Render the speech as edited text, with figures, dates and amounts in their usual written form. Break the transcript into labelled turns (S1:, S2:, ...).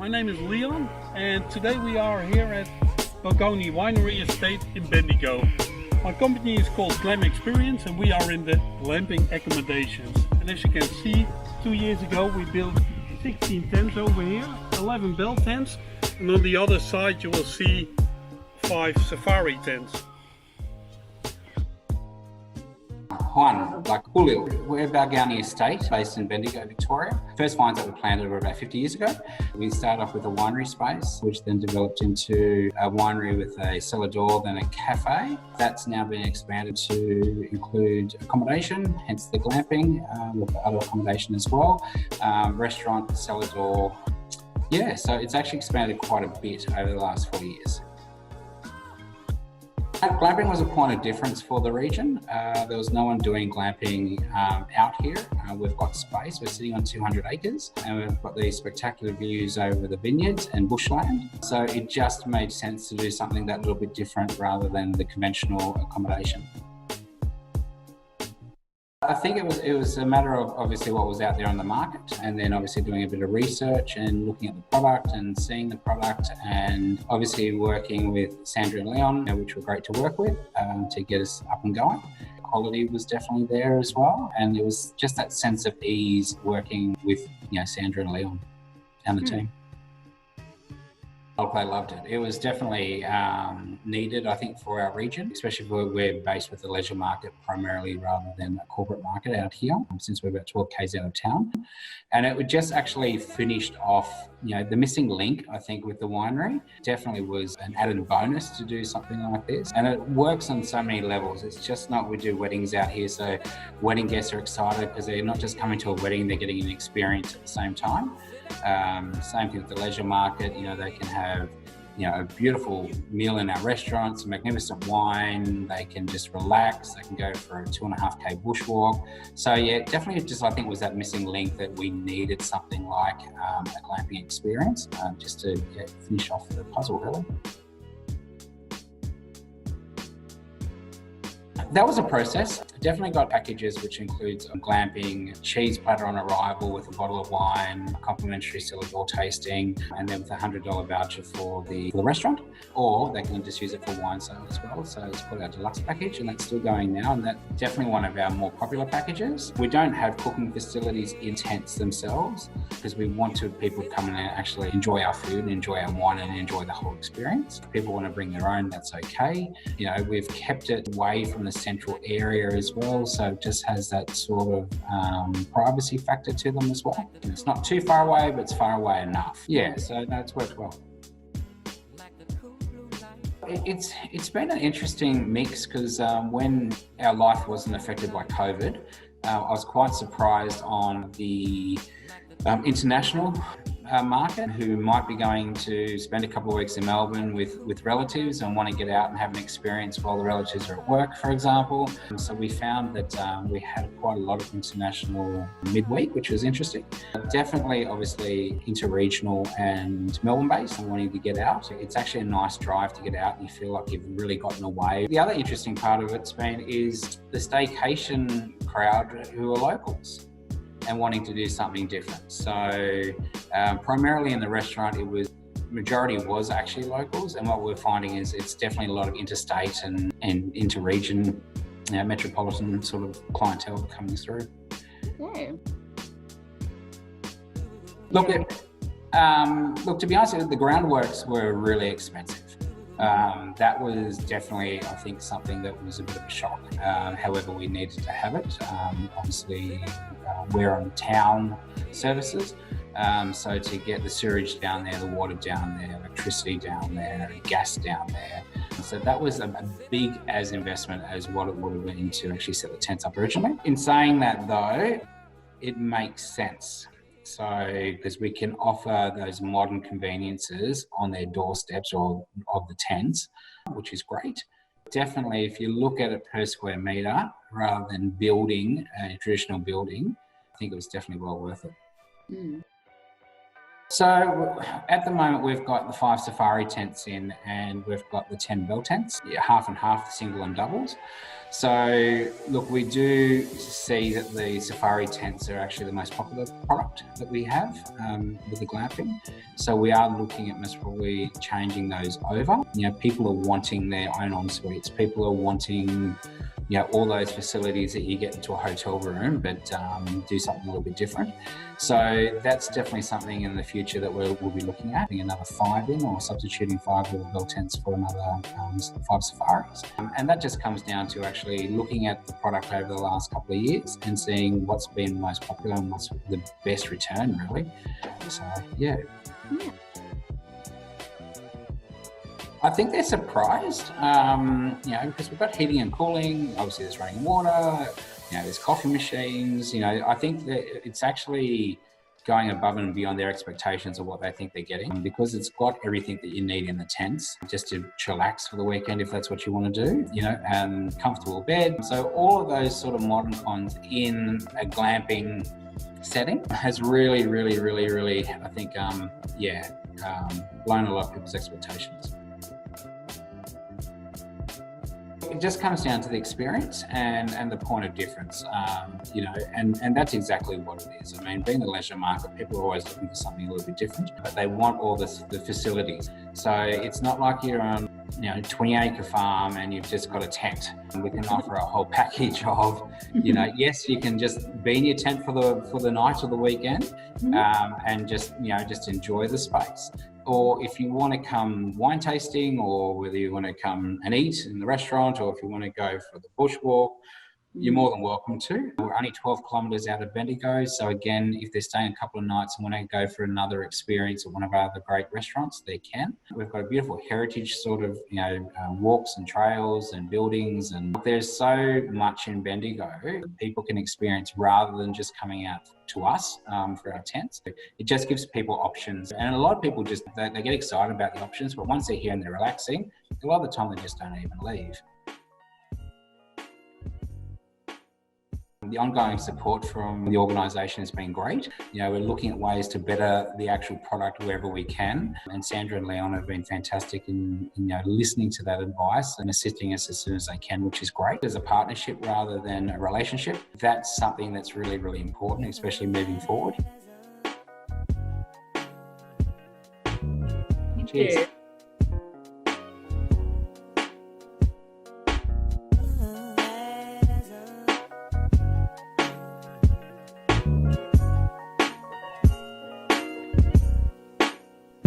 S1: My name is Leon, and today we are here at Balgownie Winery Estate in Bendigo. My company is called Glamping Experience, and we are in the glamping accommodations. And as you can see, 2 years ago we built 16 tents over here, 11 bell tents, and on the other side you will see 5 safari tents.
S2: Juan, like Julio. We're Balgownie Estate, based in Bendigo, Victoria. First vines that were planted were about 50 years ago. We started off with a winery space, which then developed into a winery with a cellar door, then a cafe. That's now been expanded to include accommodation, hence the glamping, with other accommodation as well. Restaurant, cellar door. Yeah, so it's actually expanded quite a bit over the last 4 years. Glamping was a point of difference for the region. There was no one doing glamping out here. We've got space, we're sitting on 200 acres and we've got these spectacular views over the vineyards and bushland. So it just made sense to do something that little bit different rather than the conventional accommodation. I think it was a matter of obviously what was out there on the market, and then obviously doing a bit of research and looking at the product and seeing the product, and obviously working with Sandra and Leon, which were great to work with to get us up and going. Quality was definitely there as well, and it was just that sense of ease working with Sandra and Leon and the team. I loved it. It was definitely needed, I think, for our region, especially if we're based with the leisure market primarily rather than a corporate market out here, since we're about 12 k's out of town. And it would just actually finished off, the missing link, I think, with the winery. Definitely was an added bonus to do something like this. And it works on so many levels. It's just not, we do weddings out here, so wedding guests are excited because they're not just coming to a wedding, they're getting an experience at the same time. Same thing with the leisure market. They can have a beautiful meal in our restaurants, magnificent wine, they can just relax, they can go for a 2.5k bushwalk. So yeah, definitely just I think was that missing link that we needed something like a glamping experience just to finish off the puzzle really. That was a process. Definitely got packages which includes glamping, cheese platter on arrival with a bottle of wine, complimentary cellar door tasting, and then with a $100 voucher for the restaurant. Or they can just use it for wine sale as well. So it's called our deluxe package, and that's still going now. And that's definitely one of our more popular packages. We don't have cooking facilities in tents themselves because we want people to come in and actually enjoy our food and enjoy our wine and enjoy the whole experience. If people want to bring their own, that's okay. We've kept it away from the central area as well, so it just has that sort of privacy factor to them as well. It's not too far away, but it's far away enough. Yeah, so no, it's worked well. It's been an interesting mix because when our life wasn't affected by COVID, I was quite surprised on the international market who might be going to spend a couple of weeks in Melbourne with relatives and want to get out and have an experience while the relatives are at work, for example. So we found that we had quite a lot of international midweek, which was interesting. Definitely, obviously, interregional and Melbourne-based and wanting to get out. It's actually a nice drive to get out and you feel like you've really gotten away. The other interesting part of it's been is the staycation crowd who are locals and wanting to do something different. So primarily in the restaurant, majority was actually locals, and what we're finding is it's definitely a lot of interstate and inter-region, metropolitan sort of clientele coming through.
S3: Okay.
S2: Look, to be honest, the groundworks were really expensive. That was definitely, I think, something that was a bit of a shock. However, we needed to have it. Obviously, we're on town services, so to get the sewage down there, the water down there, electricity down there, gas down there. So that was a big investment as what it would have been to actually set the tents up originally. In saying that though, it makes sense. So, because we can offer those modern conveniences on their doorsteps or of the tents, which is great. Definitely, if you look at it per square metre, rather than building a traditional building, I think it was definitely well worth it. So at the moment, we've got the 5 safari tents in, and we've got the 10 bell tents, half and half, single and doubles. So look, we do see that the safari tents are actually the most popular product that we have with the glamping. So we are looking at most probably changing those over. You know, people are wanting their own en suites. People are wanting, you know, all those facilities that you get into a hotel room, but do something a little bit different. So that's definitely something in the future that we'll be looking at, another 5 in, or substituting 5 little bell tents for another 5 safaris. And that just comes down to actually looking at the product over the last couple of years and seeing what's been most popular and what's the best return, really. So, yeah. I think they're surprised, you know, because we've got heating and cooling, obviously there's running water, you know, there's coffee machines, you know. I think that it's actually going above and beyond their expectations of what they think they're getting, because it's got everything that you need in the tents just to chillax for the weekend if that's what you want to do, you know, and comfortable bed. So all of those sort of modern cons in a glamping setting has really, I think, blown a lot of people's expectations. It just comes down to the experience and the point of difference, you know, and that's exactly what it is. I mean, being the leisure market, people are always looking for something a little bit different, but they want all the facilities. So it's not like you're on, you know, 20-acre farm and you've just got a tent. We can offer a whole package of, you know, yes, you can just be in your tent for the night or the weekend, and just, you know, just enjoy the space. Or if you want to come wine tasting, or whether you want to come and eat in the restaurant, or if you want to go for the bushwalk, you're more than welcome to. We're only 12 kilometres out of Bendigo. So again, if they're staying a couple of nights and want to go for another experience at one of our other great restaurants, they can. We've got a beautiful heritage sort of, you know, walks and trails and buildings. And there's so much in Bendigo that people can experience rather than just coming out to us for our tents. It just gives people options. And a lot of people just, they get excited about the options, but once they're here and they're relaxing, a lot of the time they just don't even leave. The ongoing support from the organisation has been great. You know, we're looking at ways to better the actual product wherever we can. And Sandra and Leon have been fantastic in, you know, listening to that advice and assisting us as soon as they can, which is great. As a partnership rather than a relationship, that's something that's really, really important, especially moving forward. Cheers.